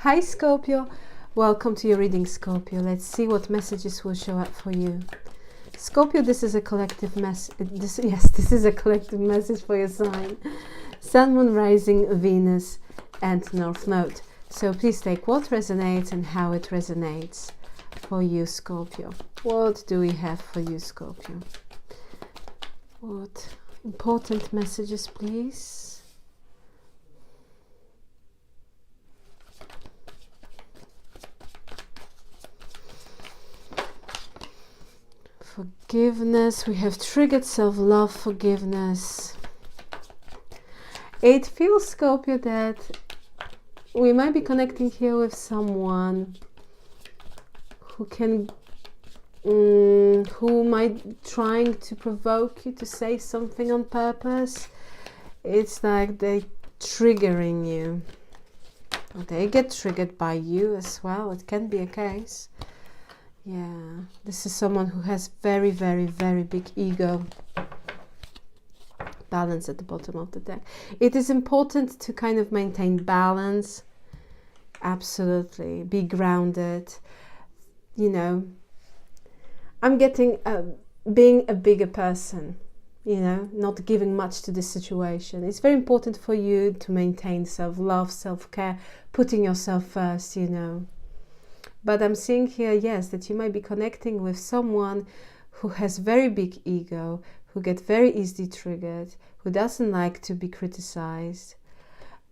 Hi Scorpio, welcome to your reading, Scorpio. Let's see what messages will show up for you. Scorpio, this is a collective message. This is a collective message for your sign. Sun, Moon, Rising, Venus and North Node. So please take what resonates and how it resonates for you, Scorpio. What do we have for you, Scorpio? What important messages, please? Forgiveness. We have triggered self-love, forgiveness. It feels, Scorpio, that we might be connecting here with someone who can who might trying to provoke you to say something on purpose. It's like they triggering you, or they get triggered by you as well. It can be a case. Yeah, this is someone who has very, very, very big ego. Balance at the bottom of the deck. It is important to kind of maintain balance. Absolutely. Be grounded. You know, I'm getting being a bigger person, you know, not giving much to this situation. It's very important for you to maintain self-love, self-care, putting yourself first, you know. But I'm seeing here, yes, that you might be connecting with someone who has very big ego, who gets very easily triggered, who doesn't like to be criticized,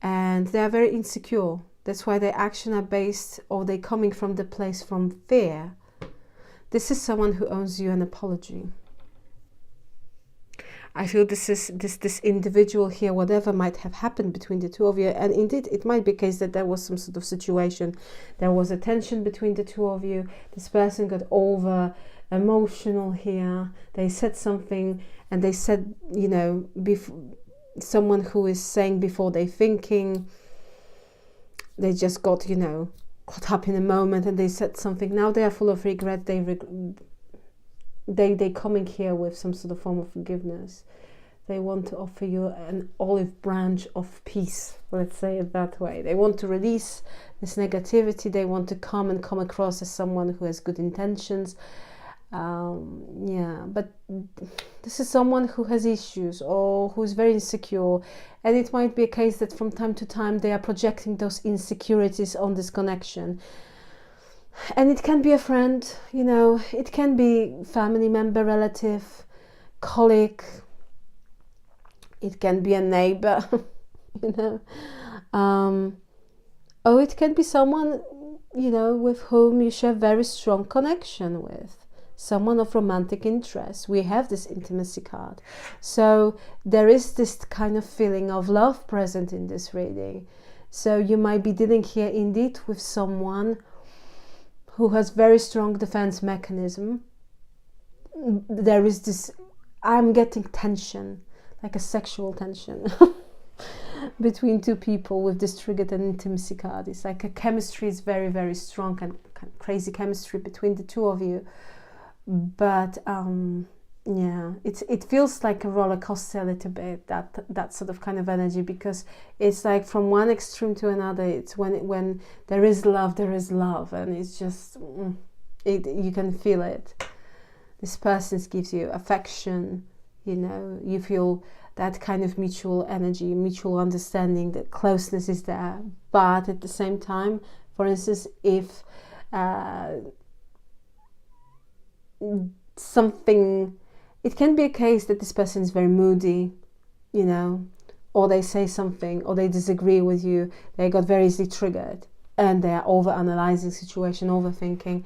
and they are very insecure. That's why their actions are based, or they're coming from the place from fear. This is someone who owes you an apology. I feel this individual here, whatever might have happened between the two of you, and indeed it might be the case that there was some sort of situation, there was a tension between the two of you, this person got over emotional here, they said something, and they said, you know, someone who is saying before they thinking, they just got, you know, caught up in a moment and they said something. Now they are full of regret. They coming here with some sort of form of forgiveness. They want to offer you an olive branch of peace, let's say it that way. They want to release this negativity. They want to come across as someone who has good intentions. Yeah, but this is someone who has issues or who is very insecure, and it might be a case that from time to time they are projecting those insecurities on this connection. And it can be a friend, you know, it can be family member, relative, colleague, it can be a neighbor, you know, or it can be someone, you know, with whom you share very strong connection with, someone of romantic interest. We have this intimacy card, so there is this kind of feeling of love present in this reading. So you might be dealing here indeed with someone who has very strong defense mechanism. There is this, I'm getting tension, like a sexual tension between two people with this triggered and intimacy card. It's like a chemistry is very, very strong and kind of crazy chemistry between the two of you. But yeah, it feels like a roller coaster a little bit, that sort of kind of energy, because it's like from one extreme to another. It's when there is love, and it's just you can feel it. This person gives you affection, you know, you feel that kind of mutual energy, mutual understanding, that closeness is there. But at the same time, for instance, if something, it can be a case that this person is very moody, you know, or they say something, or they disagree with you, they got very easily triggered, and they are over-analyzing situation, overthinking,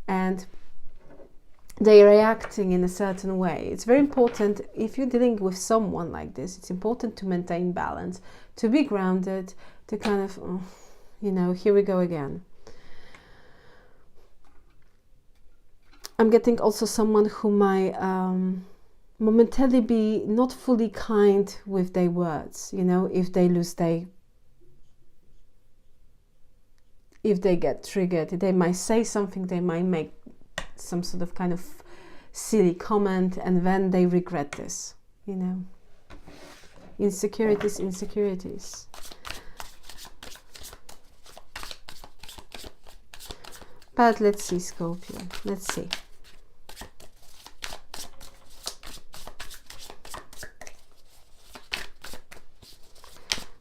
and they're reacting in a certain way. It's very important, if you're dealing with someone like this, it's important to maintain balance, to be grounded, to kind of, you know, here we go again. I'm getting also someone who might momentarily be not fully kind with their words, you know, if they get triggered, they might say something, they might make some sort of kind of silly comment, and then they regret this, you know. Insecurities. But let's see, Scorpio. Let's see.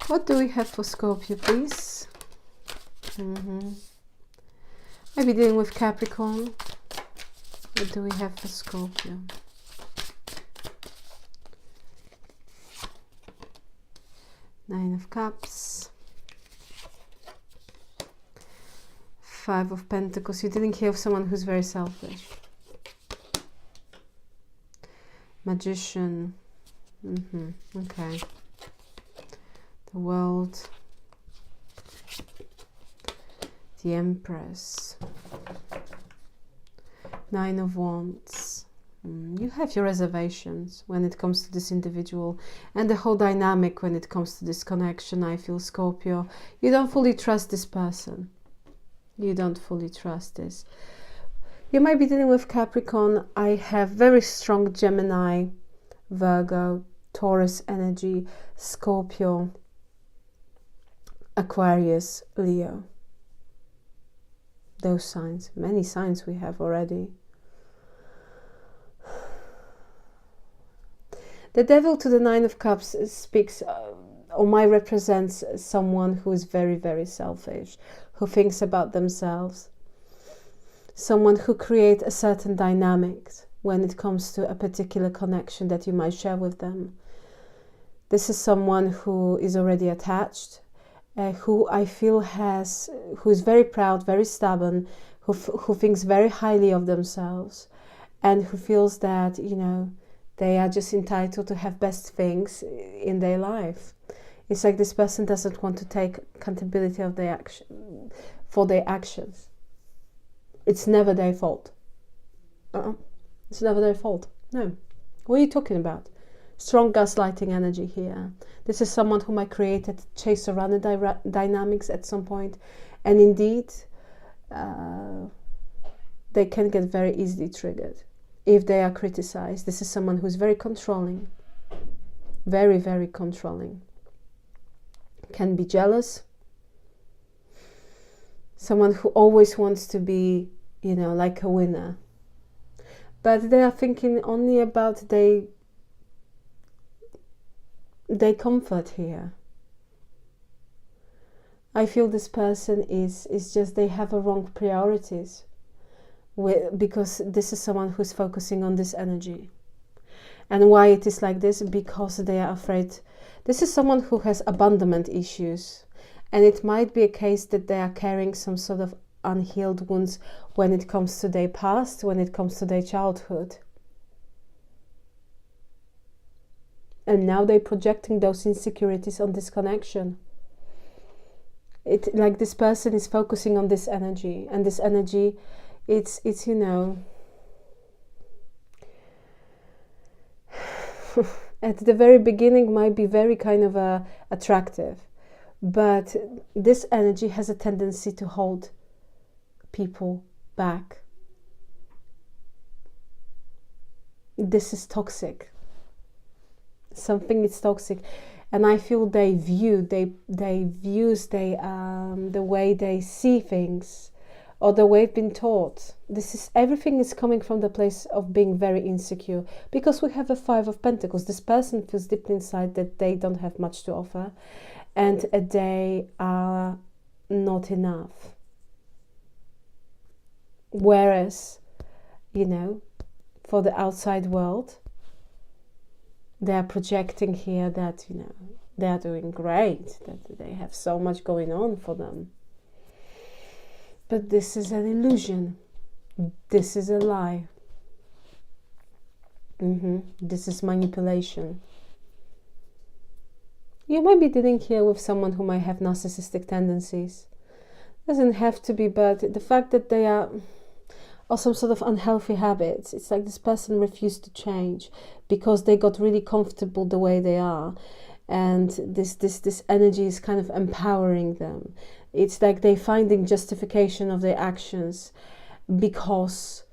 What do we have for Scorpio, please? Maybe dealing with Capricorn. What do we have for Scorpio? Nine of Cups. Five of Pentacles. You're dealing here with someone who's very selfish. Magician. Okay. The World. The Empress. Nine of Wands. You have your reservations when it comes to this individual and the whole dynamic when it comes to this connection. I feel, Scorpio, you don't fully trust this person. You don't fully trust this. You might be dealing with Capricorn. I have very strong Gemini, Virgo, Taurus energy, Scorpio, Aquarius, Leo. Those signs. Many signs we have already. The Devil to the Nine of Cups speaks or might represents someone who is very, very selfish, who thinks about themselves, someone who creates a certain dynamic when it comes to a particular connection that you might share with them. This is someone who is already attached, who I feel who is very proud, very stubborn, who thinks very highly of themselves, and who feels that, you know, they are just entitled to have best things in their life. It's like this person doesn't want to take accountability of their for their actions. It's never their fault. It's never their fault. No. What are you talking about? Strong gaslighting energy here. This is someone who might create a chase-a-runner dynamics at some point. And indeed, they can get very easily triggered if they are criticized. This is someone who's very controlling. Very, very controlling. Can be jealous. Someone who always wants to be, you know, like a winner. But they are thinking only about their comfort here. I feel this person is just, they have a wrong priorities. Because this is someone who's focusing on this energy. And why it is like this? Because they are afraid. This is someone who has abandonment issues. And it might be a case that they are carrying some sort of unhealed wounds when it comes to their past, when it comes to their childhood. And now they're projecting those insecurities on this connection. Like this person is focusing on this energy. And this energy, it's you know, at the very beginning might be very kind of attractive. But this energy has a tendency to hold people back. This is toxic. Something is toxic. And I feel they view the way they see things, or the way they've been taught. Everything is coming from the place of being very insecure. Because we have a Five of Pentacles. This person feels deep inside that they don't have much to offer. And they are not enough. Whereas, you know, for the outside world, they are projecting here that, you know, they are doing great, that they have so much going on for them. But this is an illusion. This is a lie. This is manipulation. You might be dealing here with someone who might have narcissistic tendencies. Doesn't have to be, but the fact that they are, or some sort of unhealthy habits. It's like this person refused to change because they got really comfortable the way they are. And this energy is kind of empowering them. It's like they're finding justification of their actions because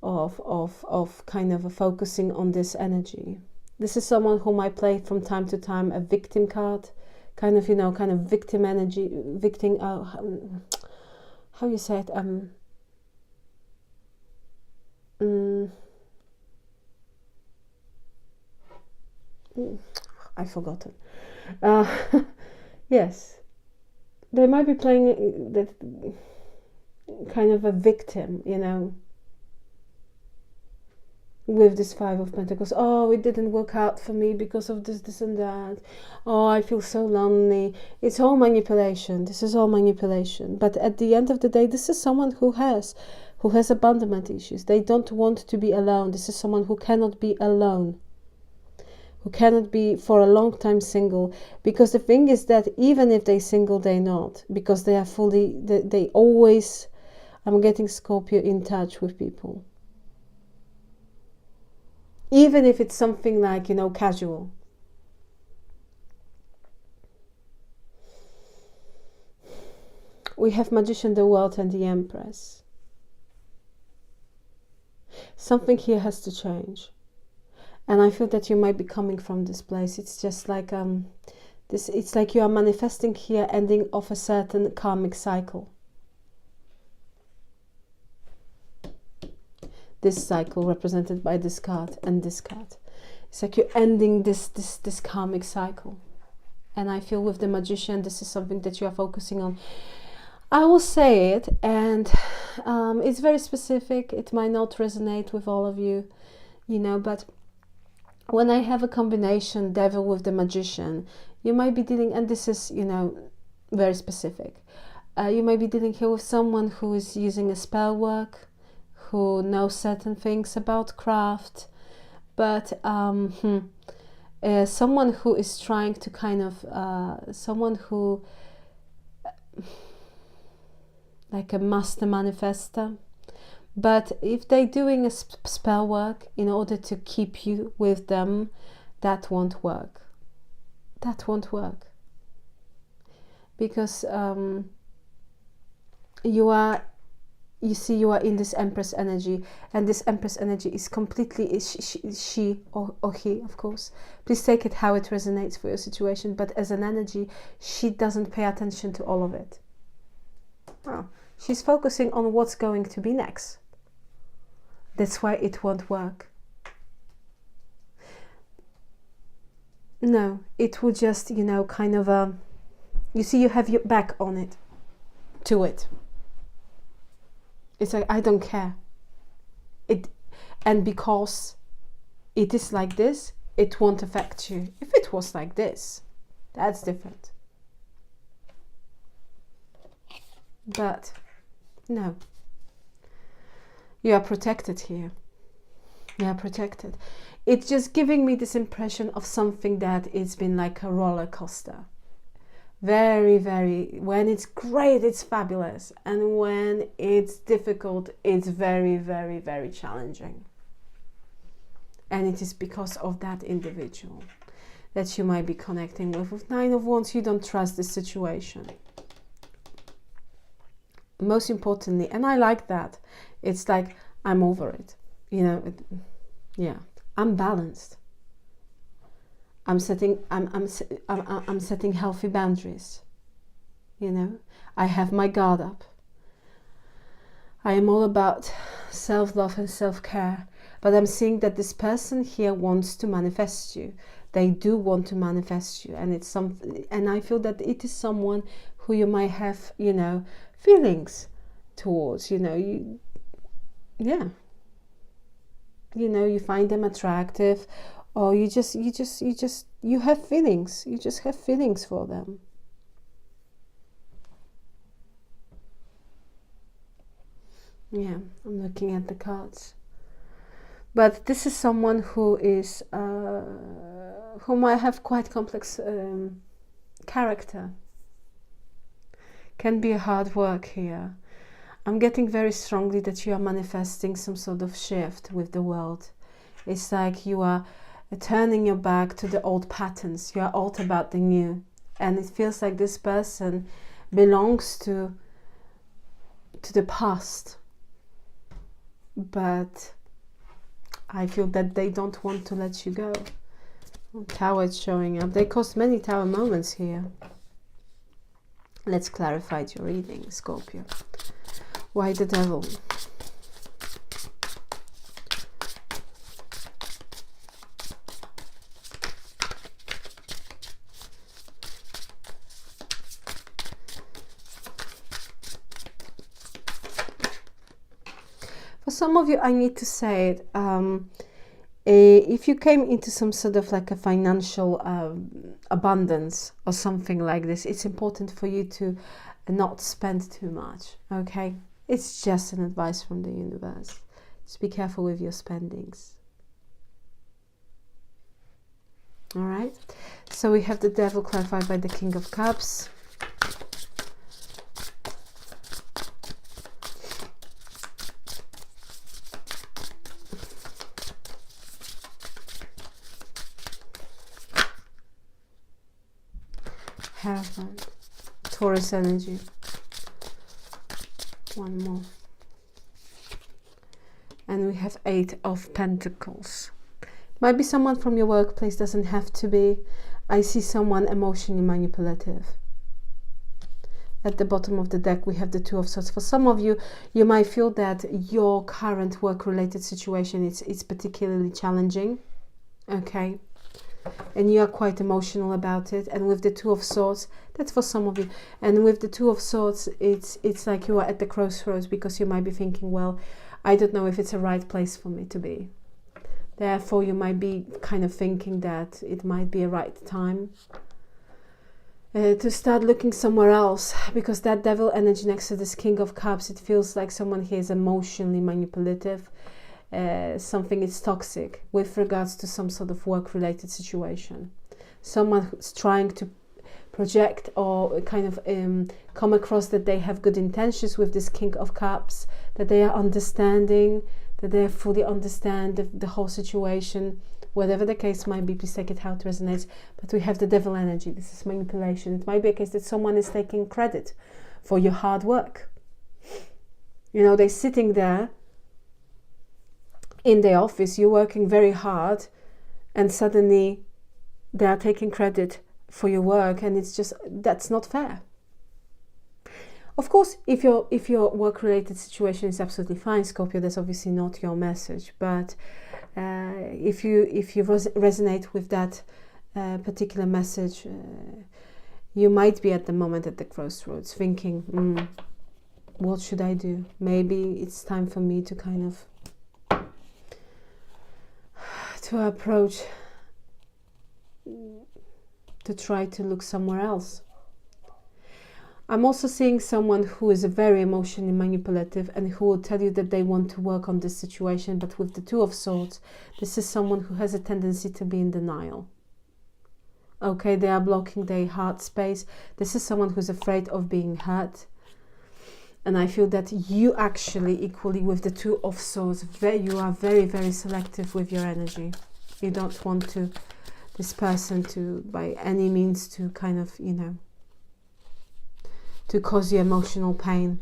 of kind of focusing on this energy. This is someone who might play from time to time a victim card, kind of, you know, kind of victim energy, victim, how you say it, I've forgotten. Yes, they might be playing that kind of a victim, you know, with this Five of Pentacles. Oh, it didn't work out for me because of this and that. Oh, I feel so lonely. It's all manipulation. This is all manipulation. But at the end of the day, this is someone who has abandonment issues. They don't want to be alone. This is someone who cannot be alone, who cannot be for a long time single. Because the thing is that even if they're single, they're not, because they are fully, they always, I'm getting Scorpio, in touch with people. Even if it's something like, you know, casual. We have Magician, the World, and the Empress. Something here has to change. And I feel that you might be coming from this place. It's just like this. It's like you are manifesting here, ending of a certain karmic cycle. This cycle represented by this card and this card. It's like you're ending this karmic cycle. And I feel with the Magician, this is something that you are focusing on. I will say it, and it's very specific. It might not resonate with all of you, you know, but when I have a combination Devil with the Magician, you might be dealing, and this is, you know, very specific. You might be dealing here with someone who is using a spell work, who knows certain things about craft, but someone who is trying to kind of, someone who, like a master manifester. But if they're doing a spell work in order to keep you with them, that won't work. That won't work. Because you are in this Empress energy, and this Empress energy is completely she or he, of course. Please take it how it resonates for your situation, but as an energy, she doesn't pay attention to all of it. Oh, she's focusing on what's going to be next. That's why it won't work. No, it will just, you know, kind of you see, you have your back on it, to it. It's like, I don't care. And because it is like this, it won't affect you. If it was like this, that's different. But no, you are protected here. You are protected. It's just giving me this impression of something that it's been like a roller coaster. Very, very, when it's great, it's fabulous. And when it's difficult, it's very, very, very challenging. And it is because of that individual that you might be connecting with. With Nine of Wands, you don't trust this situation. Most importantly, and I like that, it's like, I'm over it, you know. Yeah, I'm balanced. I'm setting healthy boundaries, you know. I have my guard up. I am all about self-love and self-care, but I'm seeing that this person here wants to manifest you. They do want to manifest you, and it's something, and I feel that it is someone who you might have, you know, feelings towards, you know. You know, you find them attractive, or you have feelings. You just have feelings for them. Yeah, I'm looking at the cards. But this is someone who is who might have quite complex character. Can be a hard work here. I'm getting very strongly that you are manifesting some sort of shift with the world. It's like you are turning your back to the old patterns. You are all about the new. And it feels like this person belongs to the past. But I feel that they don't want to let you go. Tower is showing up. They caused many tower moments here. Let's clarify your reading, Scorpio. Why the Devil? some of you, I need to say it, if you came into some sort of like a financial abundance or something like this, it's important for you to not spend too much, okay? It's just an advice from the universe. Just be careful with your spendings. All right, so we have the Devil clarified by the King of Cups. Heaven, Taurus energy. One more. And we have 8 of Pentacles. Might be someone from your workplace, doesn't have to be. I see someone emotionally manipulative. At the bottom of the deck, we have the 2 of Swords. For some of you, you might feel that your current work-related situation is particularly challenging, okay? And you are quite emotional about it. And with the 2 of Swords, that's for some of you. And with the 2 of Swords, it's like you are at the crossroads, because you might be thinking, well, I don't know if it's a right place for me to be. Therefore, you might be kind of thinking that it might be a right time to start looking somewhere else, because that Devil energy next to this King of Cups, it feels like someone here is emotionally manipulative. Something is toxic with regards to some sort of work-related situation. Someone who's trying to project or kind of come across that they have good intentions with this King of Cups, that they are understanding, that they fully understand the whole situation. Whatever the case might be, please take it how it resonates. But we have the Devil energy. This is manipulation. It might be a case that someone is taking credit for your hard work. You know, they're sitting there in the office, you're working very hard, and suddenly they are taking credit for your work, and it's just, that's not fair. Of course, if your work-related situation is absolutely fine, Scorpio, that's obviously not your message. But if you resonate with that particular message, you might be at the moment at the crossroads, thinking, what should I do? Maybe it's time for me to kind of approach, to try to look somewhere else. I'm also seeing someone who is very emotionally manipulative and who will tell you that they want to work on this situation, but with the 2 of Swords, this is someone who has a tendency to be in denial. Okay, they are blocking their heart space. This is someone who's afraid of being hurt. And I feel that you actually, equally with the 2 of Swords, you are very, very selective with your energy. You don't want this person to, by any means, to kind of, you know, to cause you emotional pain.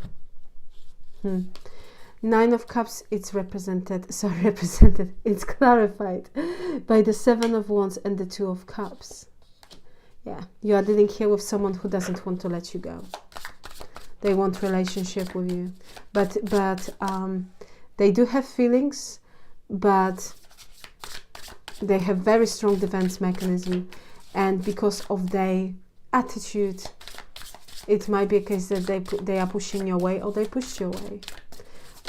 9 of Cups, it's it's clarified by the 7 of Wands and the 2 of Cups. Yeah, you are dealing here with someone who doesn't want to let you go. They want relationship with you, but they do have feelings, but they have very strong defense mechanism, and because of their attitude, it might be a case that they are pushing your way, or they push your way.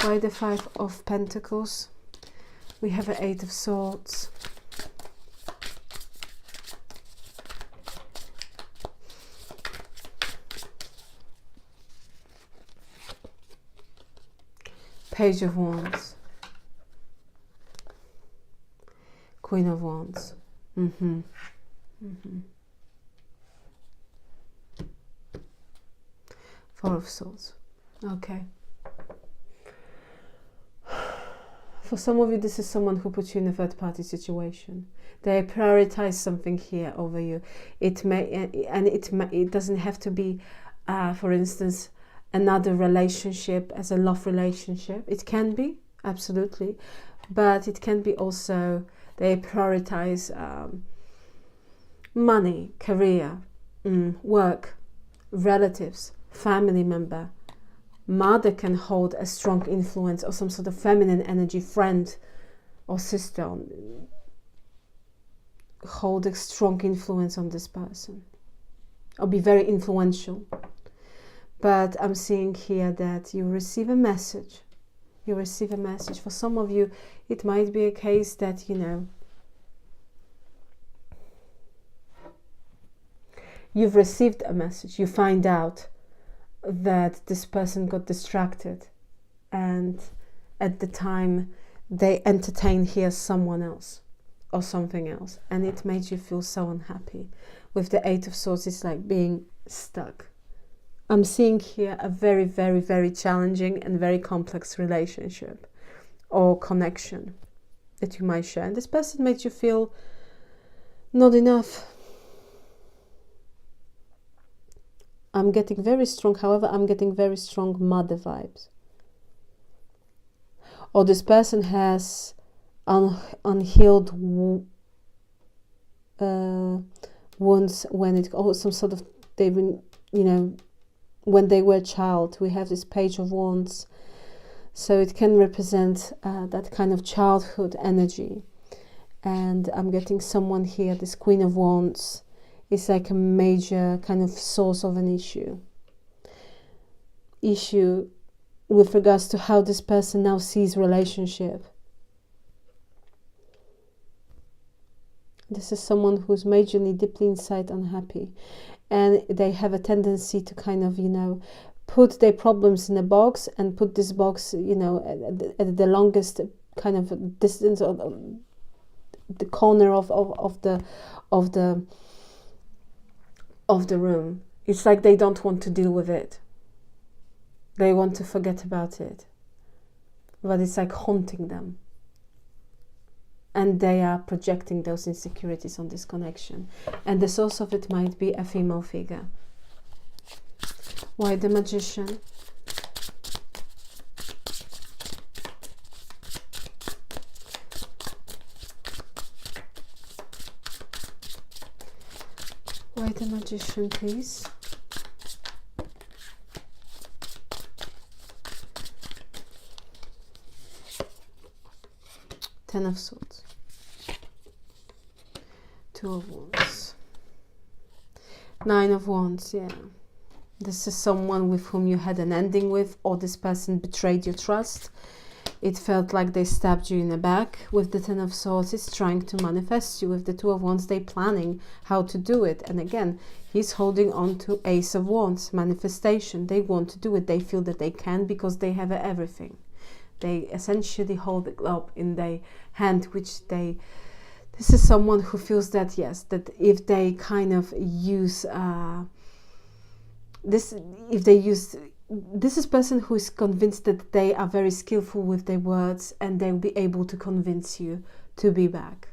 By the 5 of Pentacles, we have an 8 of Swords. Page of Wands. Queen of Wands. 4 of Swords. Okay. For some of you, this is someone who puts you in a third-party situation. They prioritize something here over you. It doesn't have to be, for instance, another relationship as a love relationship. It can be, absolutely, but it can be also they prioritize money, career, work, relatives, family member. Mother can hold a strong influence, or some sort of feminine energy, friend or sister, hold a strong influence on this person, or be very influential. But I'm seeing here that you receive a message You receive a message. For some of you, it might be a case that, you know, you've received a message. You find out that this person got distracted, and at the time they entertained here someone else or something else, and it made you feel so unhappy. With the Eight of Swords, it's like being stuck. I'm seeing here a very, very, very challenging and very complex relationship or connection that you might share. And this person made you feel not enough. I'm getting very strong, however, I'm getting very strong mother vibes. Or this person has unhealed wounds when it, or some sort of, they've been, you know, when they were a child. We have this Page of Wands, so it can represent that kind of childhood energy. And I'm getting someone here, this Queen of Wands, is like a major kind of source of an issue with regards to how this person now sees relationship. This is someone who's majorly, deeply inside unhappy, and they have a tendency to kind of, you know, put their problems in a box and put this box, you know, at the longest kind of distance, or the corner of the room. It's like they don't want to deal with it. They want to forget about it, but it's like haunting them. And they are projecting those insecurities on this connection. And the source of it might be a female figure. Why the Magician? Why the Magician, please? Ten of Swords. Two of Wands. Nine of Wands, yeah. This is someone with whom you had an ending with, or this person betrayed your trust. It felt like they stabbed you in the back. With the Ten of Swords, it's trying to manifest you. With the Two of Wands, they're planning how to do it. And again, he's holding on to Ace of Wands, manifestation. They want to do it. They feel that they can because they have everything. They essentially hold the globe in their hand, which they... This is someone who feels that, yes, that if they kind of use... This is a person who is convinced that they are very skillful with their words, and they'll be able to convince you to be back,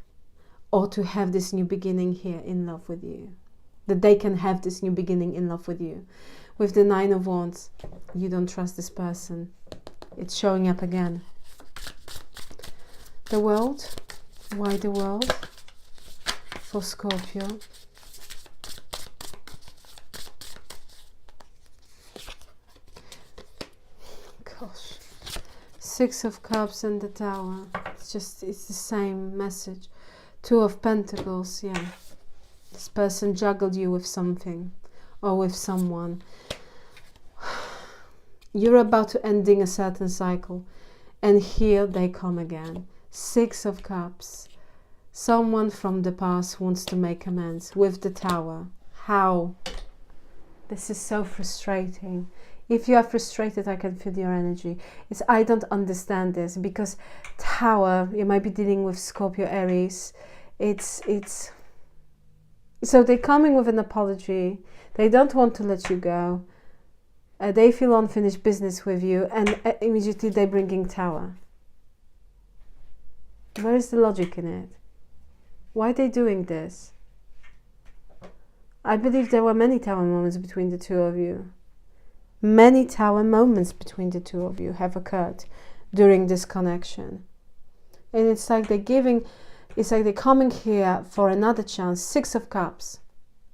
or to have this new beginning here in love with you. That they can have this new beginning in love with you. With the Nine of Wands, you don't trust this person. It's showing up again. The World. Why the World? For Scorpio. Gosh. Six of Cups and the Tower. It's the same message. Two of Pentacles, yeah. This person juggled you with something, or with someone. You're about to ending a certain cycle, and here they come again. Six of Cups. Someone from the past wants to make amends with the Tower. How? This is so frustrating. If you are frustrated, I can feel your energy. I don't understand this, because Tower, you might be dealing with Scorpio, Aries. So they're coming with an apology. They don't want to let you go. They feel unfinished business with you, and immediately they're bringing Tower. Where is the logic in it? Why are they doing this? I believe there were many Tower moments between the two of you. Many Tower moments between the two of you have occurred during this connection. And it's like they're coming here for another chance. Six of Cups.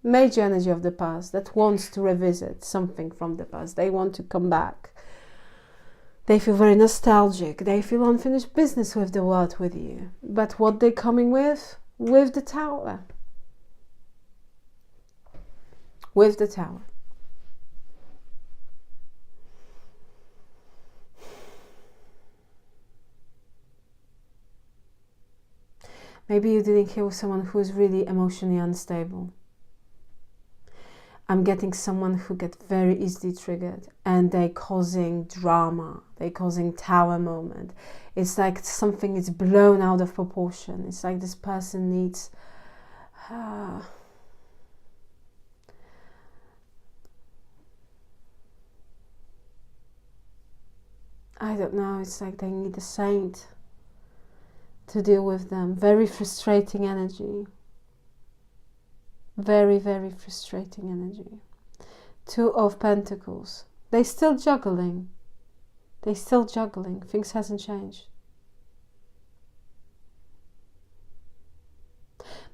Major energy of the past that wants to revisit something from the past. They want to come back. They feel very nostalgic. They feel unfinished business with the world with you. But what they're coming with? With the Tower. With the Tower. Maybe you're dealing here with someone who is really emotionally unstable. I'm getting someone who gets very easily triggered and they're causing drama. They're causing tower moment. It's like something is blown out of proportion. It's like this person needs... I don't know. It's like they need a saint to deal with them. Very frustrating energy. Very, very frustrating energy. Two of Pentacles. They're still juggling. They're still juggling. Things hasn't changed.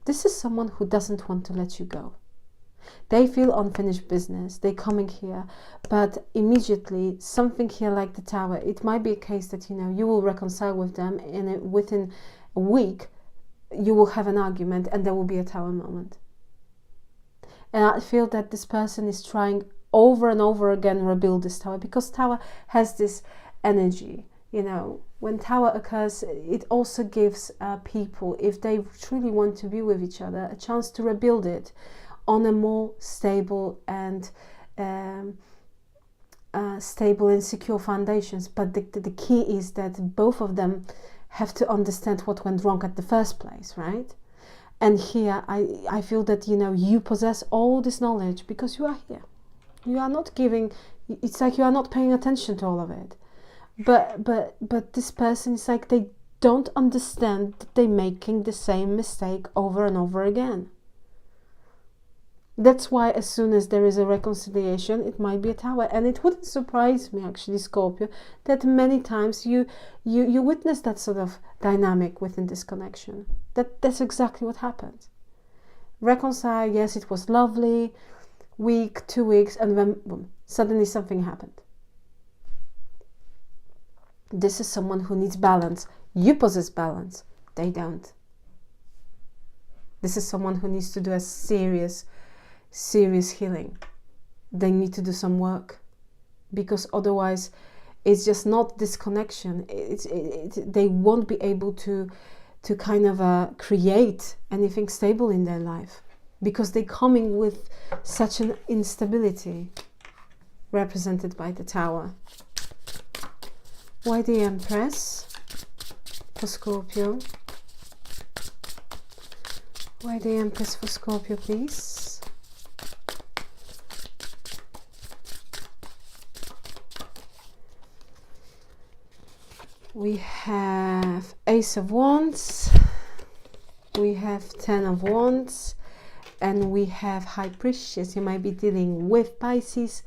This is someone who doesn't want to let you go. They feel unfinished business. They're coming here, but immediately something here like the Tower. It might be a case that, you know, you will reconcile with them and within a week you will have an argument and there will be a Tower moment. And I feel that this person is trying over and over again rebuild this Tower, because Tower has this energy. You know, when Tower occurs, it also gives people, if they truly want to be with each other, a chance to rebuild it on a more stable and secure foundations. But the key is that both of them have to understand what went wrong at the first place, right? And here I feel that, you know, you possess all this knowledge because you are here. You are not giving, it's like you are not paying attention to all of it. But this person is like they don't understand that they're making the same mistake over and over again. That's why as soon as there is a reconciliation, it might be a Tower. And it wouldn't surprise me, actually, Scorpio, that many times you witness that sort of dynamic within this connection. That's exactly what happens. Reconcile, yes, it was lovely, week, 2 weeks, and then boom, suddenly something happened. This is someone who needs balance. You possess balance. They don't. This is someone who needs to do a serious healing. They need to do some work, because otherwise it's just not this connection. They won't be able to kind of create anything stable in their life, because they're coming with such an instability represented by the Tower. Why the Empress for Scorpio? Why the Empress for Scorpio, please? We have Ace of Wands, we have Ten of Wands, and we have High Priestess. You might be dealing with Pisces.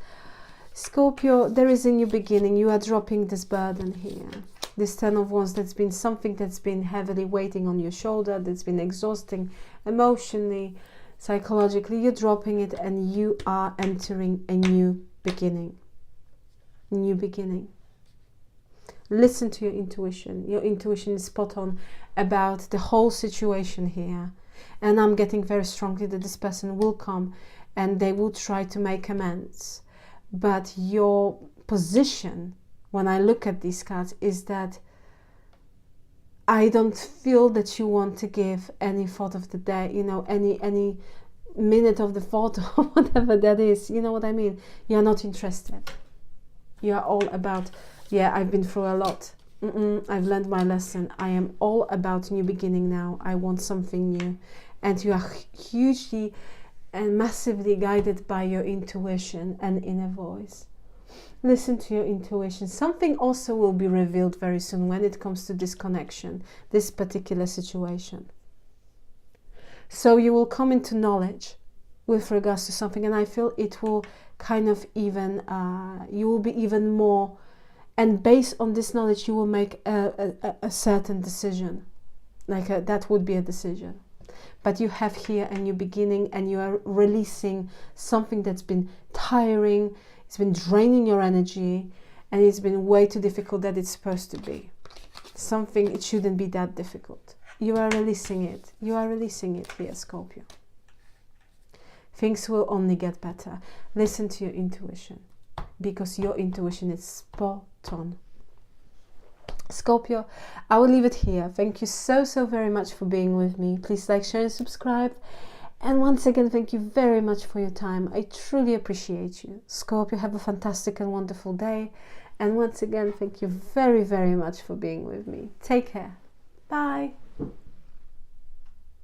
Scorpio, there is a new beginning. You are dropping this burden here. This Ten of Wands, that's been something that's been heavily weighting on your shoulder, that's been exhausting emotionally, psychologically. You're dropping it and you are entering a new beginning. New beginning. Listen to your intuition. Your intuition is spot on about the whole situation here. And I'm getting very strongly that this person will come and they will try to make amends. But your position, when I look at these cards, is that I don't feel that you want to give any thought of the day, you know, any minute of the thought or whatever that is. You know what I mean? You're not interested. You are all about, yeah, I've been through a lot. I've learned my lesson. I am all about new beginning now. I want something new. And you are hugely and massively guided by your intuition and inner voice. Listen to your intuition. Something also will be revealed very soon when it comes to this connection, this particular situation. So you will come into knowledge with regards to something, and I feel it will kind of even, you will be even more, and based on this knowledge you will make a certain decision. Like that would be a decision. But you have here a new beginning, and you are releasing something that's been tiring, it's been draining your energy, and it's been way too difficult that it's supposed to be. Something, it shouldn't be that difficult. You are releasing it. You are releasing it here, Scorpio. Things will only get better. Listen to your intuition, because your intuition is spot on. Scorpio, I will leave it here. Thank you so very much for being with me. Please like, share and subscribe. And once again, thank you very much for your time. I truly appreciate you. Scorpio, have a fantastic and wonderful day. And once again, thank you very much for being with me. Take care. Bye.